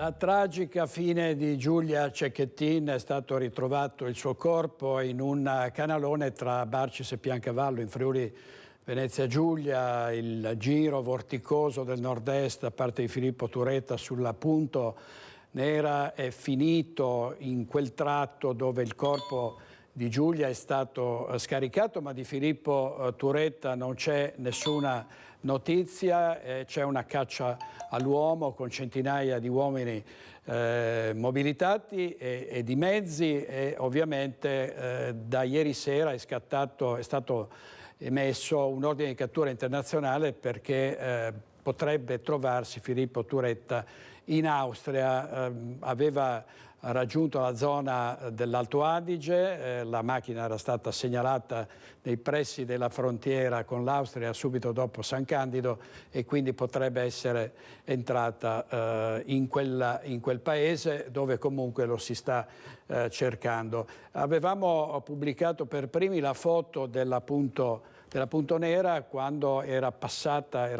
La tragica fine di Giulia Cecchettin. È stato ritrovato il suo corpo in un canalone tra Barcis e Piancavallo in Friuli Venezia Giulia. Il giro vorticoso del nord-est da parte di Filippo Turetta sulla Punto Nera è finito in quel tratto dove il corpo di Giulia è stato scaricato, ma di Filippo Turetta non c'è nessuna notizia. C'è una caccia all'uomo con centinaia di uomini mobilitati e di mezzi, e ovviamente da ieri sera è stato emesso un ordine di cattura internazionale perché potrebbe trovarsi Filippo Turetta in Austria. Aveva raggiunto la zona dell'Alto Adige, la macchina era stata segnalata nei pressi della frontiera con l'Austria subito dopo San Candido e quindi potrebbe essere entrata in quel paese dove comunque lo si sta cercando. Avevamo pubblicato per primi la foto della Punto Nera quando era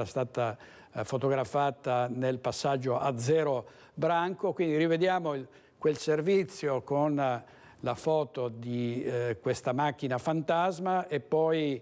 stata fotografata nel passaggio a Zero Branco, quindi rivediamo quel servizio con la foto di questa macchina fantasma e poi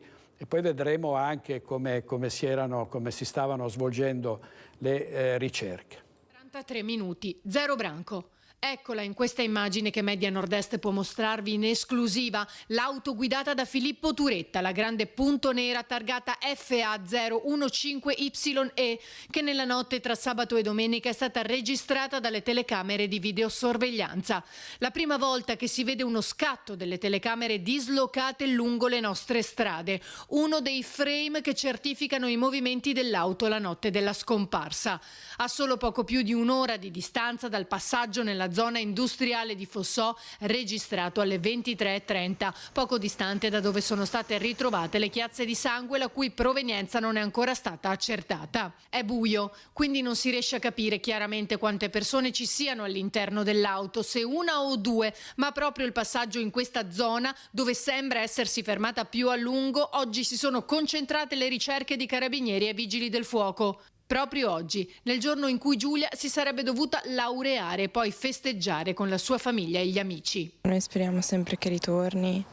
vedremo anche come si stavano svolgendo le ricerche. 43 minuti, Zero Branco. Eccola in questa immagine che Media Nord-Est può mostrarvi in esclusiva, l'auto guidata da Filippo Turetta, la grande Punto Nera targata FA015YE, che nella notte tra sabato e domenica è stata registrata dalle telecamere di videosorveglianza. La prima volta che si vede uno scatto delle telecamere dislocate lungo le nostre strade, uno dei frame che certificano i movimenti dell'auto la notte della scomparsa. A solo poco più di un'ora di distanza dal passaggio nella zona industriale di Fossò, registrato alle 23:30, poco distante da dove sono state ritrovate le chiazze di sangue la cui provenienza non è ancora stata accertata. È buio, quindi non si riesce a capire chiaramente quante persone ci siano all'interno dell'auto, se una o due, ma proprio il passaggio in questa zona, dove sembra essersi fermata più a lungo, oggi si sono concentrate le ricerche di carabinieri e vigili del fuoco. Proprio oggi, nel giorno in cui Giulia si sarebbe dovuta laureare e poi festeggiare con la sua famiglia e gli amici. Noi speriamo sempre che ritorni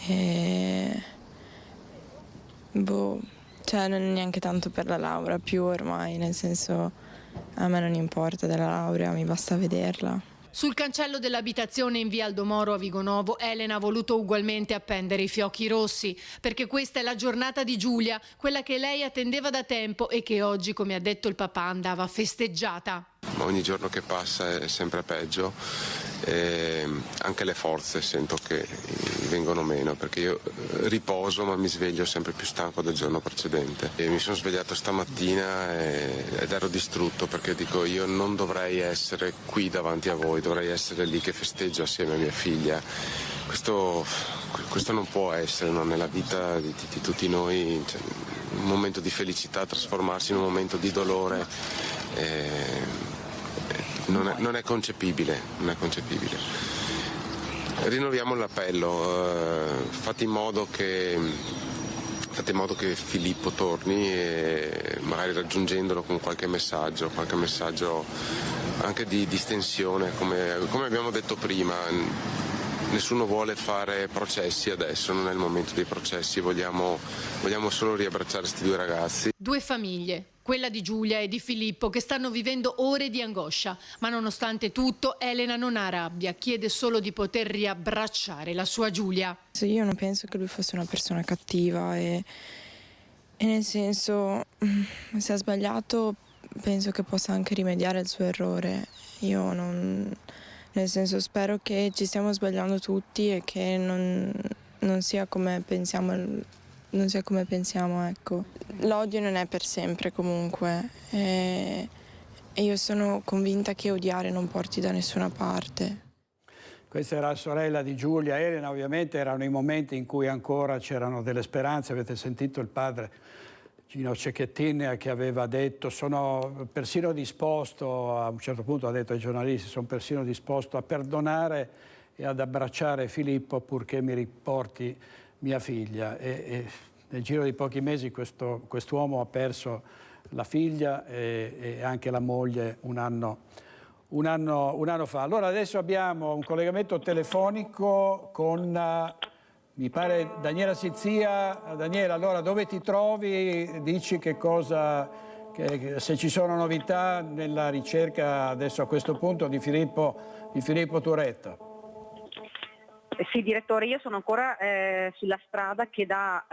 e cioè non è neanche tanto per la laurea, più ormai, nel senso a me non importa della laurea, mi basta vederla. Sul cancello dell'abitazione in via Aldomoro a Vigonovo, Elena ha voluto ugualmente appendere i fiocchi rossi, perché questa è la giornata di Giulia, quella che lei attendeva da tempo e che oggi, come ha detto il papà, andava festeggiata. Ogni giorno che passa è sempre peggio, e anche le forze sento che vengono meno, perché io riposo ma mi sveglio sempre più stanco del giorno precedente. E mi sono svegliato stamattina ed ero distrutto, perché dico io non dovrei essere qui davanti a voi, dovrei essere lì che festeggio assieme a mia figlia. Questo non può essere, no? Nella vita di tutti noi, cioè, un momento di felicità trasformarsi in un momento di dolore. Non è concepibile, non è concepibile. Rinnoviamo l'appello, fate in modo che Filippo torni, e magari raggiungendolo con qualche messaggio anche di distensione, come abbiamo detto prima. Nessuno vuole fare processi adesso, non è il momento dei processi, vogliamo solo riabbracciare questi due ragazzi. Due famiglie, quella di Giulia e di Filippo, che stanno vivendo ore di angoscia, ma nonostante tutto Elena non ha rabbia, chiede solo di poter riabbracciare la sua Giulia. Io non penso che lui fosse una persona cattiva e nel senso, se ha sbagliato penso che possa anche rimediare al suo errore. Nel senso, spero che ci stiamo sbagliando tutti e che non sia come pensiamo, ecco. L'odio non è per sempre comunque e io sono convinta che odiare non porti da nessuna parte. Questa era la sorella di Giulia. Elena, ovviamente erano i momenti in cui ancora c'erano delle speranze. Avete sentito il padre Gino Cecchettin che aveva detto: sono persino disposto, a un certo punto ha detto ai giornalisti, sono persino disposto a perdonare e ad abbracciare Filippo purché mi riporti mia figlia. E nel giro di pochi mesi quest'uomo ha perso la figlia e anche la moglie un anno un anno fa. Allora adesso abbiamo un collegamento telefonico con, mi pare, Daniela Sizia. Daniela, allora dove ti trovi? Dici che cosa, se ci sono novità nella ricerca adesso a questo punto di Filippo Turetta. Sì, direttore, io sono ancora sulla strada che da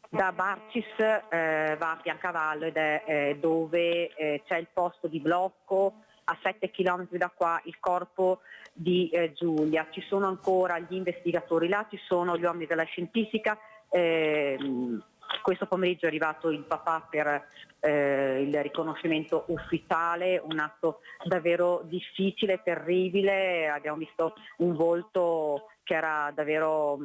Barcis va a Piancavallo ed è dove c'è il posto di blocco a 7 km da qua, il corpo di Giulia. Ci sono ancora gli investigatori là, ci sono gli uomini della scientifica. Questo pomeriggio è arrivato il papà per il riconoscimento ufficiale, un atto davvero difficile, terribile. Abbiamo visto un volto che era davvero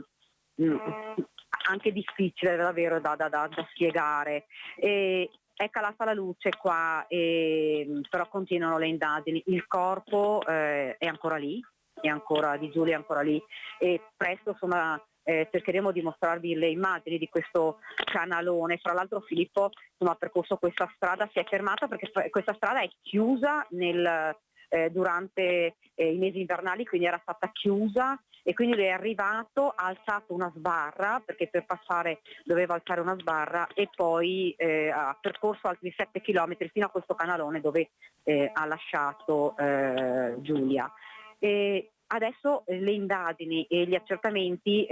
anche difficile davvero da spiegare. È calata la luce qua, però continuano le indagini. Il corpo è ancora lì, di Giulia è ancora lì, e presto cercheremo di mostrarvi le immagini di questo canalone. Fra l'altro Filippo ha percorso questa strada, si è fermata perché questa strada è chiusa durante i mesi invernali, quindi era stata chiusa, e quindi lui è arrivato, ha alzato una sbarra perché per passare doveva alzare una sbarra, e poi ha percorso altri 7 km fino a questo canalone dove ha lasciato Giulia. Adesso le indagini e gli accertamenti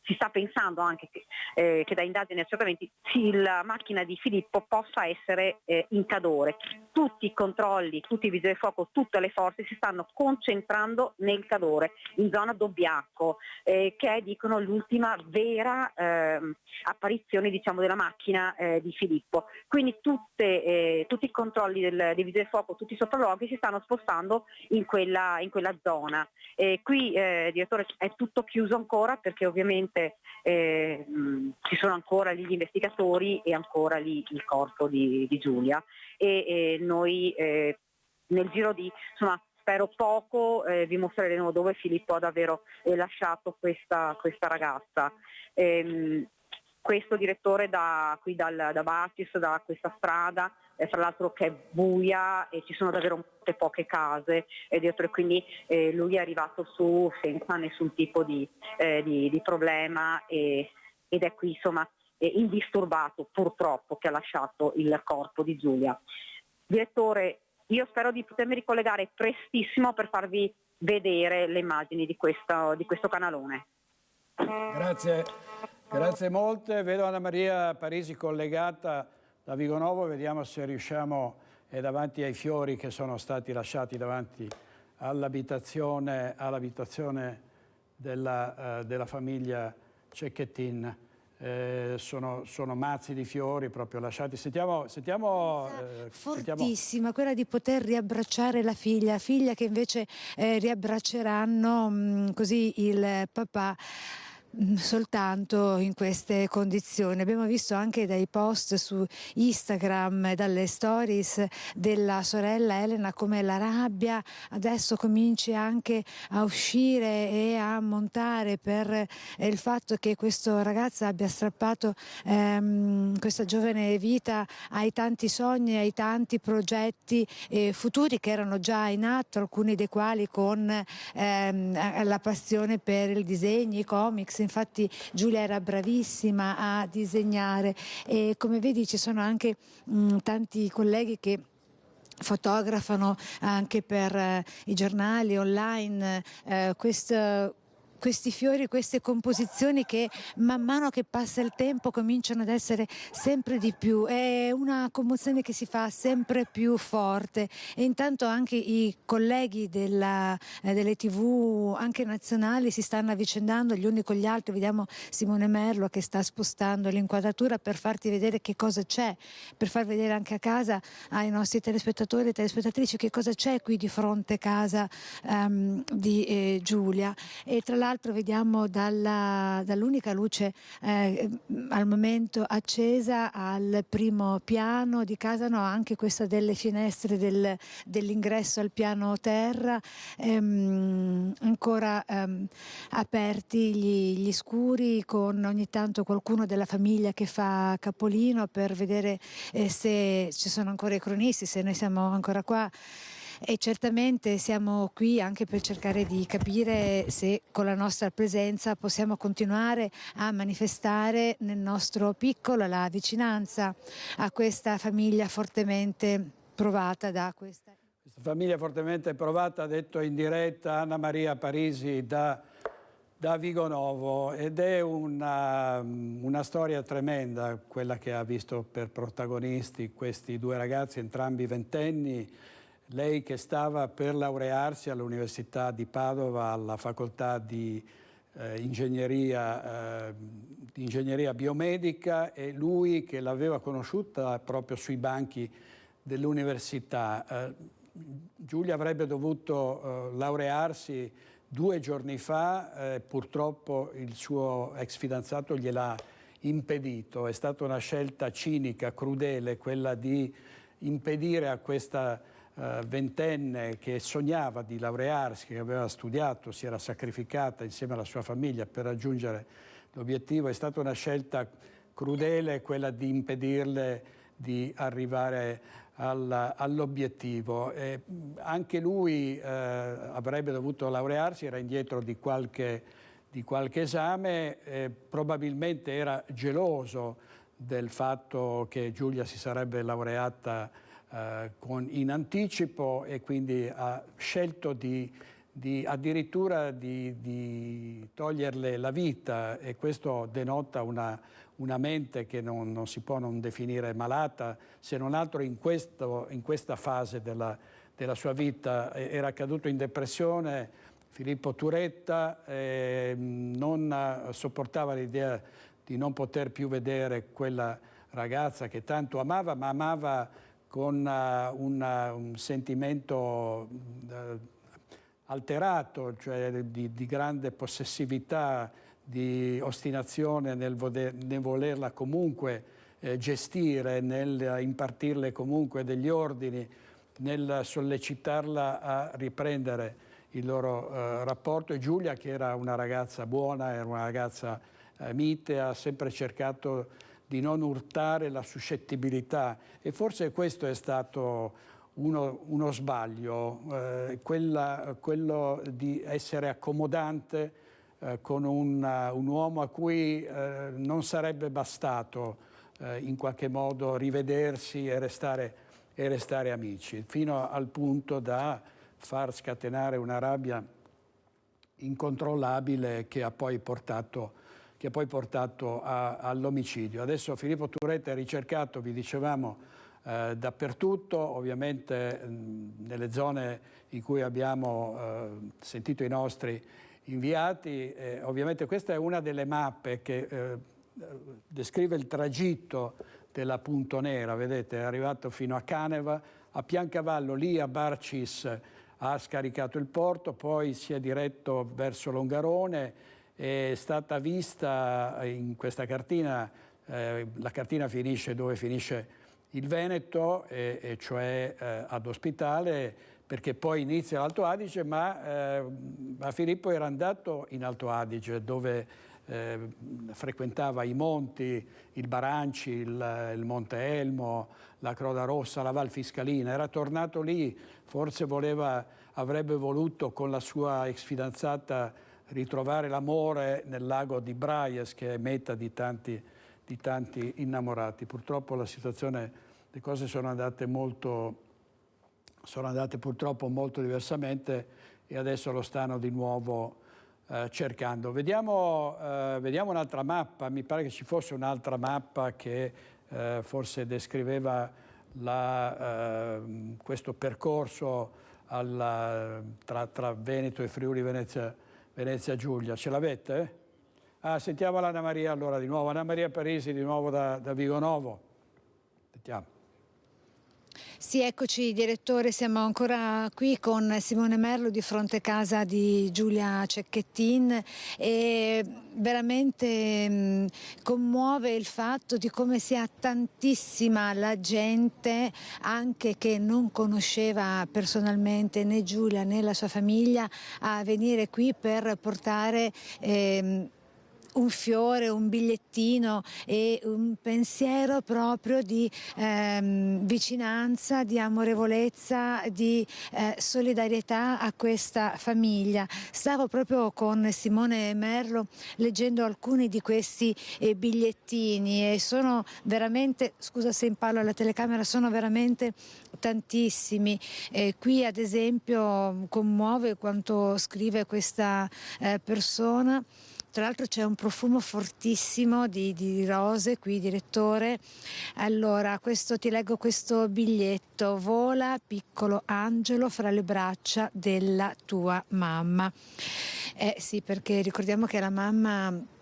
si sta pensando anche che da indagini e accertamenti la macchina di Filippo possa essere in Cadore. Tutti i controlli, tutti i vigili del fuoco, tutte le forze si stanno concentrando nel Cadore, in zona Dobbiaco, che è, dicono, l'ultima vera apparizione, diciamo, della macchina di Filippo. Quindi tutti i controlli dei vigili del fuoco, tutti i sopralluoghi si stanno spostando in quella zona. Qui, direttore, è tutto chiuso ancora perché ovviamente ci sono ancora lì gli investigatori e ancora lì il corpo di Giulia, e noi nel giro di, spero poco, vi mostreremo dove Filippo ha davvero lasciato questa ragazza. Questo, direttore, da Barcis, da questa strada, fra l'altro che è buia e ci sono davvero molte poche case, direttore, quindi lui è arrivato su senza nessun tipo di problema, ed è qui, insomma, indisturbato, purtroppo, che ha lasciato il corpo di Giulia. Direttore, io spero di potermi ricollegare prestissimo per farvi vedere le immagini di questo canalone. Grazie molte. Vedo Anna Maria Parisi collegata da Vigonovo, vediamo se riusciamo, davanti ai fiori che sono stati lasciati davanti all'abitazione della famiglia Cecchettin. Sono mazzi di fiori proprio lasciati. Sentiamo fortissima, quella di poter riabbracciare la figlia che invece riabbracceranno così il papà soltanto in queste condizioni. Abbiamo visto anche dai post su Instagram, dalle stories della sorella Elena, come la rabbia adesso cominci anche a uscire e a montare per il fatto che questo ragazzo abbia strappato questa giovane vita ai tanti sogni, ai tanti progetti futuri che erano già in atto, alcuni dei quali con la passione per il disegno, i comics. Infatti Giulia era bravissima a disegnare, e come vedi ci sono anche tanti colleghi che fotografano anche per i giornali online questi fiori, queste composizioni che man mano che passa il tempo cominciano ad essere sempre di più. È una commozione che si fa sempre più forte, e intanto anche i colleghi delle TV anche nazionali si stanno avvicendando gli uni con gli altri. Vediamo Simone Merlo che sta spostando l'inquadratura per farti vedere che cosa c'è, per far vedere anche a casa ai nostri telespettatori e telespettatrici che cosa c'è qui di fronte casa di Giulia. E tra l'altro l'altro vediamo dall'unica luce al momento accesa al primo piano di casa, no, anche questa delle finestre dell'ingresso al piano terra, ancora aperti gli scuri, con ogni tanto qualcuno della famiglia che fa capolino per vedere se ci sono ancora i cronisti, se noi siamo ancora qua. E certamente siamo qui anche per cercare di capire se con la nostra presenza possiamo continuare a manifestare nel nostro piccolo la vicinanza a questa famiglia fortemente provata da questa. Questa famiglia fortemente provata, ha detto in diretta Anna Maria Parisi da Vigonovo, ed è una storia tremenda quella che ha visto per protagonisti questi due ragazzi, entrambi ventenni. Lei che stava per laurearsi all'Università di Padova alla facoltà di ingegneria biomedica, e lui che l'aveva conosciuta proprio sui banchi dell'università. Giulia avrebbe dovuto laurearsi 2 giorni fa, purtroppo il suo ex fidanzato gliel'ha impedito. È stata una scelta cinica, crudele, quella di impedire a questa ventenne che sognava di laurearsi, che aveva studiato, si era sacrificata insieme alla sua famiglia per raggiungere l'obiettivo. È stata una scelta crudele quella di impedirle di arrivare all'obiettivo. Anche lui avrebbe dovuto laurearsi, era indietro di qualche esame, probabilmente era geloso del fatto che Giulia si sarebbe laureata in anticipo, e quindi ha scelto addirittura di toglierle la vita, e questo denota una mente che non si può non definire malata, se non altro in questa fase della sua vita. Era caduto in depressione Filippo Turetta, non sopportava l'idea di non poter più vedere quella ragazza che tanto amava, ma amava con un sentimento alterato, cioè di grande possessività, di ostinazione nel volerla comunque gestire, nel impartirle comunque degli ordini, nel sollecitarla a riprendere il loro rapporto. E Giulia, che era una ragazza buona, era una ragazza mite, ha sempre cercato di non urtare la suscettibilità, e forse questo è stato uno sbaglio, quello di essere accomodante con un uomo a cui non sarebbe bastato in qualche modo rivedersi e restare amici, fino al punto da far scatenare una rabbia incontrollabile che ha poi portato all'omicidio. Adesso Filippo Turetta è ricercato, vi dicevamo, dappertutto, ovviamente nelle zone in cui abbiamo sentito i nostri inviati. Ovviamente questa è una delle mappe che descrive il tragitto della Punto Nera, vedete, è arrivato fino a Caneva, a Piancavallo, lì a Barcis ha scaricato il porto, poi si è diretto verso Longarone. È stata vista in questa cartina, la cartina finisce dove finisce il Veneto, e cioè ad Ospitale, perché poi inizia l'Alto Adige, ma Filippo era andato in Alto Adige, dove frequentava i monti, il Baranci, il Monte Elmo, la Croda Rossa, la Val Fiscalina. Era tornato lì, forse avrebbe voluto con la sua ex fidanzata ritrovare l'amore nel lago di Braies, che è meta di tanti innamorati. Purtroppo le cose sono andate purtroppo molto diversamente, e adesso lo stanno di nuovo cercando. Vediamo un'altra mappa. Mi pare che ci fosse un'altra mappa che forse descriveva questo percorso tra Veneto e Friuli Venezia Giulia. Ce l'avete? Sentiamo l'Anna Maria allora di nuovo. Anna Maria Parisi di nuovo da Vigonovo. Sentiamo. Sì, eccoci direttore, siamo ancora qui con Simone Merlo di fronte casa di Giulia Cecchettin e veramente commuove il fatto di come sia tantissima la gente anche che non conosceva personalmente né Giulia né la sua famiglia a venire qui per portare un fiore, un bigliettino e un pensiero proprio di vicinanza, di amorevolezza, di solidarietà a questa famiglia. Stavo proprio con Simone Merlo leggendo alcuni di questi bigliettini e sono veramente, scusa se impallo alla telecamera, sono veramente tantissimi. Qui ad esempio commuove quanto scrive questa persona. Tra l'altro c'è un profumo fortissimo di rose qui, direttore. Allora, ti leggo questo biglietto. Vola, piccolo angelo, fra le braccia della tua mamma. Sì, perché ricordiamo che la mamma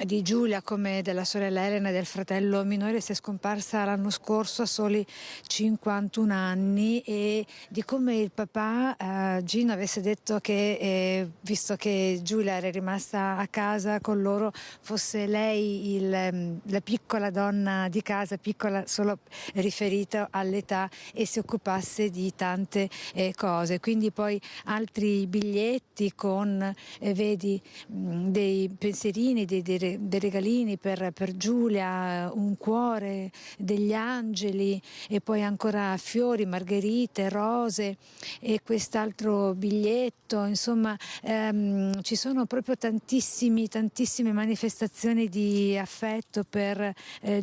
di Giulia, come della sorella Elena e del fratello minore, si è scomparsa l'anno scorso a soli 51 anni e di come il papà Gino avesse detto che visto che Giulia era rimasta a casa con loro, fosse lei la piccola donna di casa, piccola solo riferita all'età, e si occupasse di tante cose. Quindi poi altri biglietti con vedi dei pensierini, dei regalini per Giulia, un cuore, degli angeli e poi ancora fiori, margherite, rose e quest'altro biglietto. Insomma, ci sono proprio tantissime manifestazioni di affetto per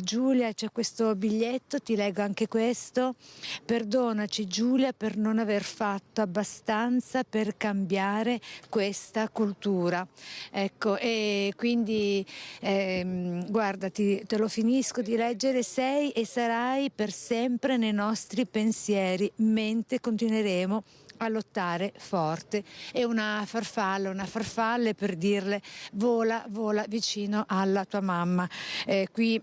Giulia. C'è questo biglietto, ti leggo anche questo: perdonaci Giulia per non aver fatto abbastanza per cambiare questa cultura. Ecco, e quindi guarda, te lo finisco di leggere. Sei e sarai per sempre nei nostri pensieri, mentre continueremo a lottare forte. E una farfalla per dirle vola, vola vicino alla tua mamma. Qui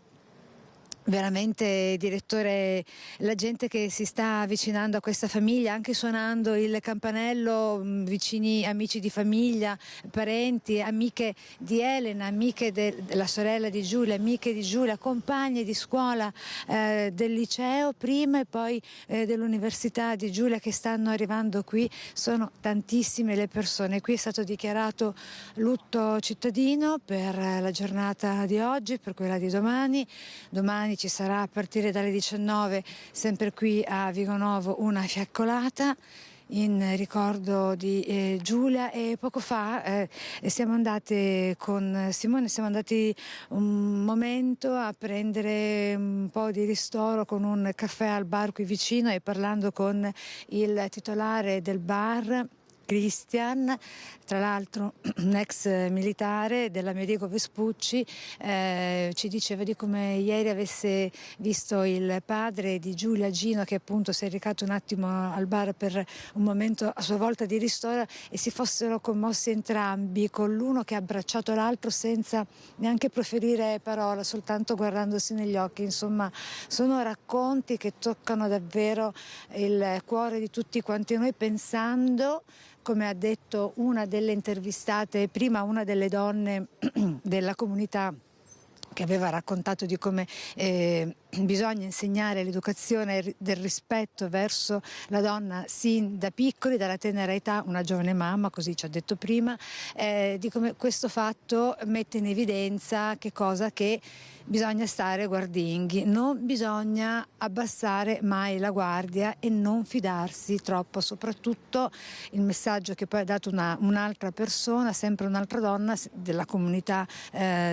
veramente, direttore, la gente che si sta avvicinando a questa famiglia, anche suonando il campanello, vicini amici di famiglia, parenti, amiche di Elena, amiche della sorella di Giulia, amiche di Giulia, compagne di scuola del liceo prima e poi dell'università di Giulia che stanno arrivando qui. Sono tantissime le persone. Qui è stato dichiarato lutto cittadino per la giornata di oggi, per quella di domani. Domani ci sarà a partire dalle 19 sempre qui a Vigonovo una fiaccolata in ricordo di Giulia, e poco fa siamo andate con Simone, siamo andati un momento a prendere un po' di ristoro con un caffè al bar qui vicino e parlando con il titolare del bar, Christian, tra l'altro un ex militare dell'Americo Vespucci, ci diceva di come ieri avesse visto il padre di Giulia, Gino, che appunto si è recato un attimo al bar per un momento a sua volta di ristoro e si fossero commossi entrambi, con l'uno che ha abbracciato l'altro senza neanche proferire parola, soltanto guardandosi negli occhi. Insomma, sono racconti che toccano davvero il cuore di tutti quanti noi, pensando, come ha detto una delle intervistate, prima una delle donne della comunità che aveva raccontato di come bisogna insegnare l'educazione del rispetto verso la donna sin da piccoli, dalla tenera età, una giovane mamma, così ci ha detto prima, di come questo fatto mette in evidenza che cosa, che bisogna stare guardinghi, non bisogna abbassare mai la guardia e non fidarsi troppo. Soprattutto il messaggio che poi ha dato un'altra persona, sempre un'altra donna della comunità,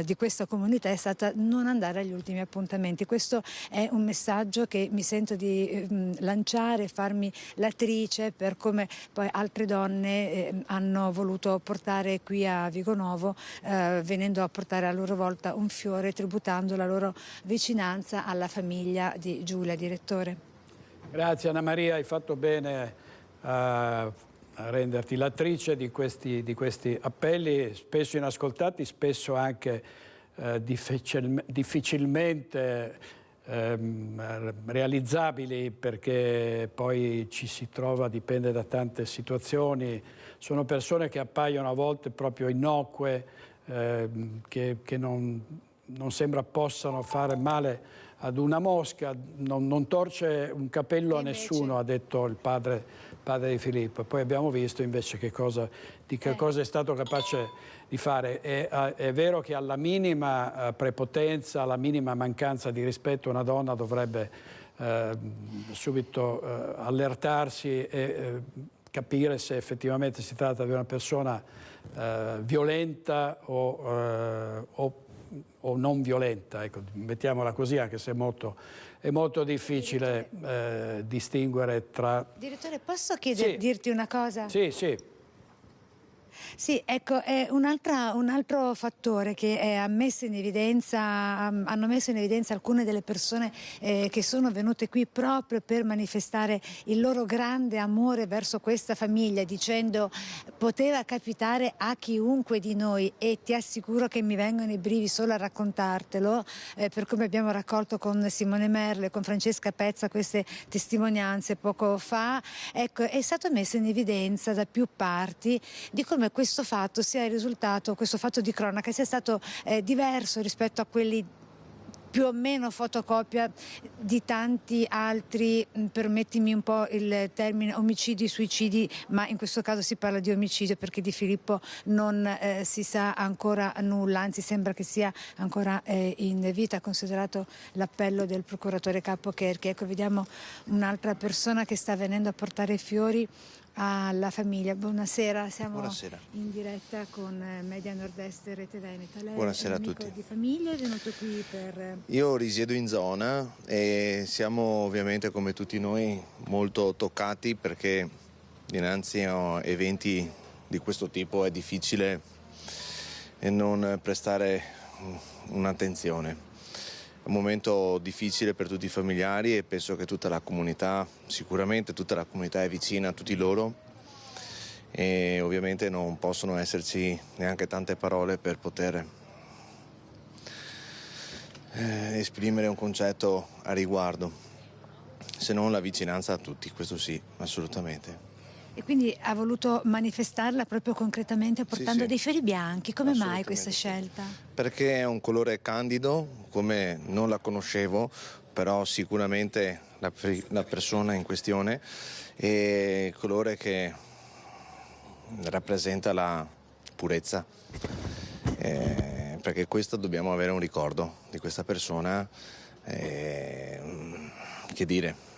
di questa comunità, è stata non andare agli ultimi appuntamenti. Questo è un messaggio che mi sento di lanciare, farmi l'attrice per come poi altre donne hanno voluto portare qui a Vigonovo, venendo a portare a loro volta un fiore, tributando la loro vicinanza alla famiglia di Giulia. Direttore. Grazie Anna Maria, hai fatto bene a renderti l'attrice di questi appelli, spesso inascoltati, spesso anche difficilmente realizzabili, perché poi ci si trova, dipende da tante situazioni. Sono persone che appaiono a volte proprio innocue, che non sembra possano fare male ad una mosca, non torce un capello a nessuno, ha detto il padre di Filippo. Poi abbiamo visto invece che cosa è stato capace di fare. È vero che alla minima prepotenza, alla minima mancanza di rispetto, una donna dovrebbe subito allertarsi e capire se effettivamente si tratta di una persona violenta o non violenta, ecco, mettiamola così, anche se è molto difficile distinguere tra... Direttore, posso dirti una cosa? Sì, sì. Sì, ecco, è un altro fattore che hanno messo in evidenza alcune delle persone che sono venute qui proprio per manifestare il loro grande amore verso questa famiglia, dicendo poteva capitare a chiunque di noi, e ti assicuro che mi vengono i brividi solo a raccontartelo, per come abbiamo raccolto con Simone Merlo e con Francesca Pezza queste testimonianze poco fa. Ecco, è stato messo in evidenza da più parti di come questo fatto sia il risultato, questo fatto di cronaca sia stato diverso rispetto a quelli più o meno fotocopia di tanti altri, permettimi un po' il termine, omicidi, suicidi, ma in questo caso si parla di omicidio perché di Filippo non si sa ancora nulla, anzi sembra che sia ancora in vita, considerato l'appello del procuratore capo Cherchi. Ecco, vediamo un'altra persona che sta venendo a portare fiori alla famiglia. Buonasera, siamo in diretta con Media Nord-Est e Rete Veneta. Lei Buonasera è a un amico tutti. di famiglia, è venuto qui per... Io risiedo in zona e siamo ovviamente come tutti noi molto toccati, perché dinanzi a eventi di questo tipo è difficile non prestare un'attenzione. È un momento difficile per tutti i familiari e penso che tutta la comunità, sicuramente tutta la comunità è vicina a tutti loro, e ovviamente non possono esserci neanche tante parole per poter esprimere un concetto a riguardo, se non la vicinanza a tutti, questo sì, assolutamente. E quindi ha voluto manifestarla proprio concretamente portando Sì. dei fiori bianchi. Come mai questa scelta? Perché è un colore candido, come non la conoscevo, però sicuramente la persona in questione, è il colore che rappresenta la purezza, perché questo dobbiamo avere un ricordo di questa persona, che dire.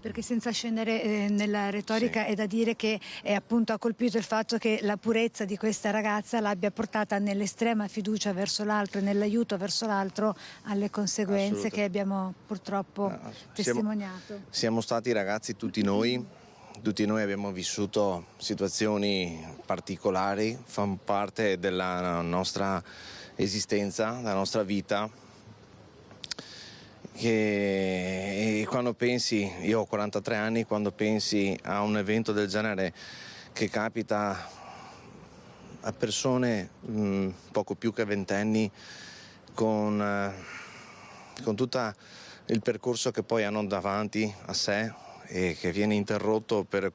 Perché senza scendere nella retorica è da dire che appunto ha colpito il fatto che la purezza di questa ragazza l'abbia portata nell'estrema fiducia verso l'altro e nell'aiuto verso l'altro alle conseguenze che abbiamo purtroppo testimoniato. Siamo stati ragazzi tutti noi abbiamo vissuto situazioni particolari, fanno parte della nostra esistenza, della nostra vita. E quando pensi, io ho 43 anni, quando pensi a un evento del genere che capita a persone poco più che ventenni, con tutto il percorso che poi hanno davanti a sé e che viene interrotto per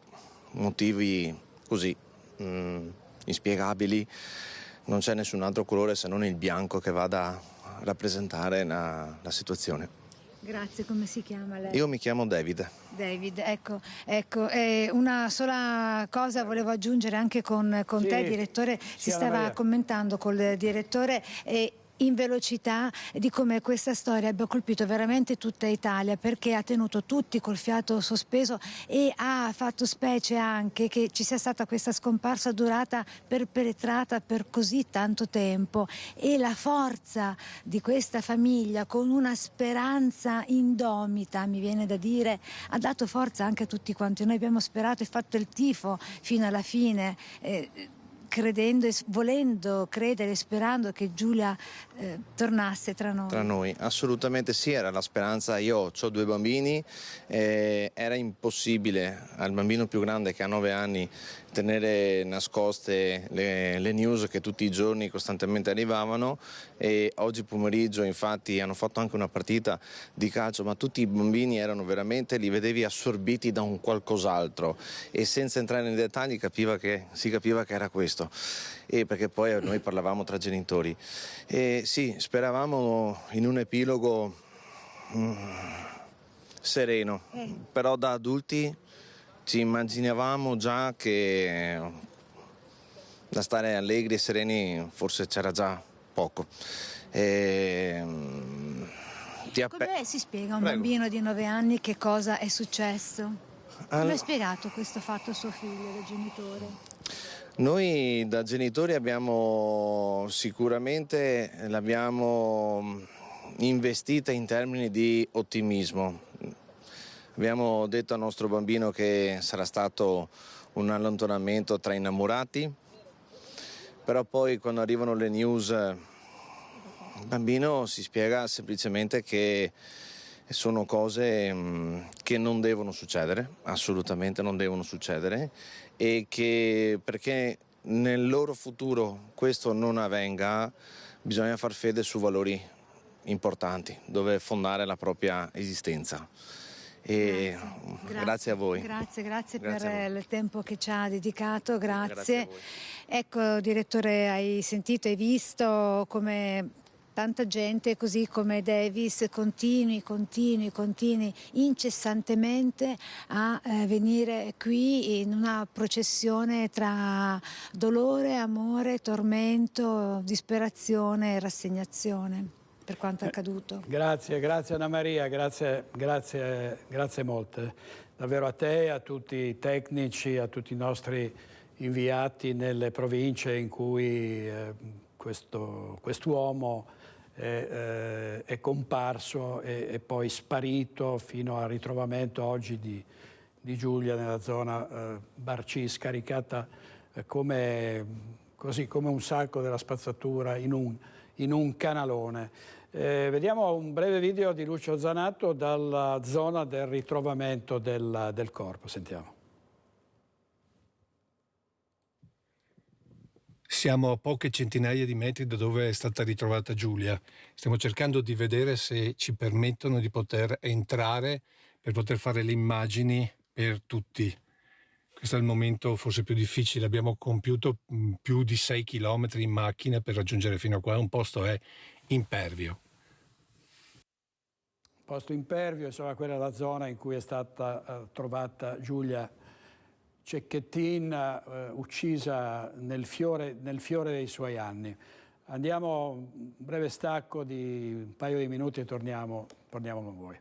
motivi così inspiegabili, non c'è nessun altro colore se non il bianco che vada a rappresentare la situazione. Grazie, come si chiama lei? Io mi chiamo David. David, ecco, una sola cosa volevo aggiungere anche con te, direttore. Si stava commentando col direttore in velocità di come questa storia abbia colpito veramente tutta Italia, perché ha tenuto tutti col fiato sospeso e ha fatto specie anche che ci sia stata questa scomparsa perpetrata per così tanto tempo, e la forza di questa famiglia, con una speranza indomita, mi viene da dire, ha dato forza anche a tutti quanti noi. Abbiamo sperato e fatto il tifo fino alla fine, credendo e volendo credere e sperando che Giulia tornasse tra noi. Tra noi, assolutamente sì, era la speranza. Io ho 2 bambini, era impossibile al bambino più grande, che ha 9 anni, tenere nascoste le news che tutti i giorni costantemente arrivavano, e oggi pomeriggio infatti hanno fatto anche una partita di calcio, ma tutti i bambini erano veramente, li vedevi assorbiti da un qualcos'altro, e senza entrare nei dettagli si capiva che era questo, e perché poi noi parlavamo tra genitori. E sì, speravamo in un epilogo sereno, però da adulti ci immaginavamo già che da stare allegri e sereni forse c'era già poco. Come si spiega a un bambino di 9 anni che cosa è successo? Come ha spiegato questo fatto a suo figlio, da genitore? Noi da genitori abbiamo sicuramente l'abbiamo investita in termini di ottimismo. Abbiamo detto al nostro bambino che sarà stato un allontanamento tra innamorati, però poi quando arrivano le news il bambino si spiega semplicemente che sono cose che non devono succedere, assolutamente non devono succedere, e che perché nel loro futuro questo non avvenga bisogna far fede su valori importanti dove fondare la propria esistenza. E grazie a voi. Grazie Grazie per il tempo che ci ha dedicato, Grazie grazie. a voi. Ecco, direttore, hai sentito, hai visto come tanta gente, così come Davis, continui incessantemente a venire qui in una processione tra dolore, amore, tormento, disperazione e rassegnazione per quanto accaduto. Grazie Anna Maria, grazie molte. Davvero a te, a tutti i tecnici, a tutti i nostri inviati nelle province in cui quest'uomo è comparso e poi sparito, fino al ritrovamento oggi di Giulia nella zona Barcì, scaricata come un sacco della spazzatura in un canalone. Vediamo un breve video di Lucio Zanato dalla zona del ritrovamento del corpo. Sentiamo. Siamo a poche centinaia di metri da dove è stata ritrovata Giulia. Stiamo cercando di vedere se ci permettono di poter entrare per poter fare le immagini per tutti. Questo è il momento forse più difficile. Abbiamo compiuto più di 6 chilometri in macchina per raggiungere fino a qua. Un posto è impervio. Posto impervio, insomma, quella è la zona in cui è stata trovata Giulia Cecchettin, uccisa nel fiore dei suoi anni. Andiamo, un breve stacco di un paio di minuti e torniamo con voi.